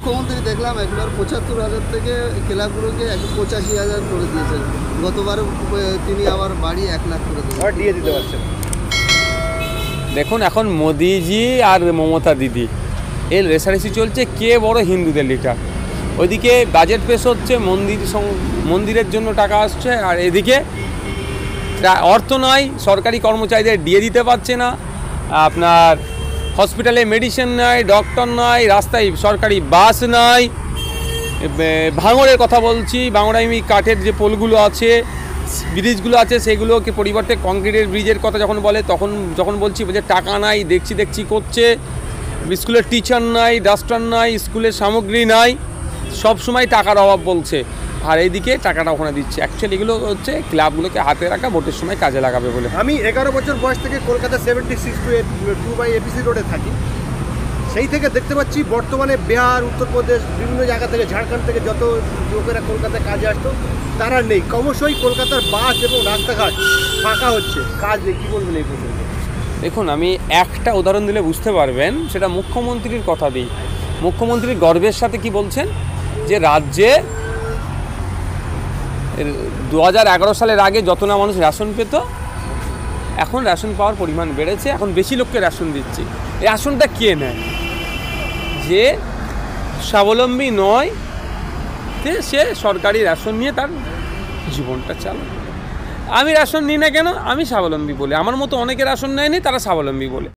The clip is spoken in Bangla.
মুখ্যমন্ত্রী দেখলাম 1,75,000 থেকে ক্লাবগুলোকে 85,000 করে দিয়েছেন। গতবার তিনি আবার বাড়ি 1 লাখ করে দিয়ে দিতে পারছেন। দেখুন, এখন মোদিজি আর মমতা দিদি এর রেসারেসি চলছে কে বড় হিন্দুদের লিডার। ওইদিকে বাজেট পেশ হচ্ছে, মন্দিরের জন্য টাকা আসছে, আর এদিকে অর্থ নয়, সরকারি কর্মচারীদের দিয়ে দিতে পারছে না, আপনার হসপিটালে মেডিসিন নাই, ডক্টর নাই, রাস্তায় সরকারি বাস নাই। ভাঙড়ের কথা বলছি, ভাঙড়াইমি কাঠের যে পোলগুলো আছে, ব্রিজগুলো আছে, সেগুলোকে পরিবর্তে কংক্রিটের ব্রিজের কথা যখন বলে, যখন বলছি যে টাকা নাই, দেখছি করছে। স্কুলের টিচার নাই, ডাস্টার নাই, স্কুলের সামগ্রী নাই, সব সময় টাকার অভাব বলছে। আর এইদিকে টাকাটা ওখানে দিচ্ছে। অ্যাকচুয়ালি এগুলো হচ্ছে ক্লাবগুলোকে হাতে রাখা, ভোটের সময় কাজে লাগাবে বলে। আমি 11 বছর বয়স থেকে কলকাতা 76/2 রোডে থাকি। সেই থেকে দেখতে পাচ্ছি বর্তমানে বিহার, উত্তরপ্রদেশ, বিভিন্ন জায়গা থেকে, ঝাড়খণ্ড থেকে যত লোকেরা কলকাতায় কাজে আসতো তারা নেই। ক্রমশই কলকাতার বাস এবং রাস্তাঘাট ফাঁকা হচ্ছে, কাজ নেই। কী বলবেন এই প্রসঙ্গে? দেখুন, আমি একটা উদাহরণ দিলে বুঝতে পারবেন, সেটা মুখ্যমন্ত্রীর কথা দিই। মুখ্যমন্ত্রী গর্বের সাথে কি বলছেন যে রাজ্যে 2011 সালের আগে যত না মানুষ রেশন পেত, এখন রেশন পাওয়ার পরিমাণ বেড়েছে, এখন বেশি লোককে রেশন দিচ্ছি। এই রেশনটা কে নেয়? যে স্বাবলম্বী নয়, সে সরকারি রেশন নিয়ে তার জীবনটা চালায়। আমি রেশন নিই না কেন? আমি স্বাবলম্বী বলে। আমার মতো অনেকে রেশন নেয়নি, তারা স্বাবলম্বী বলে।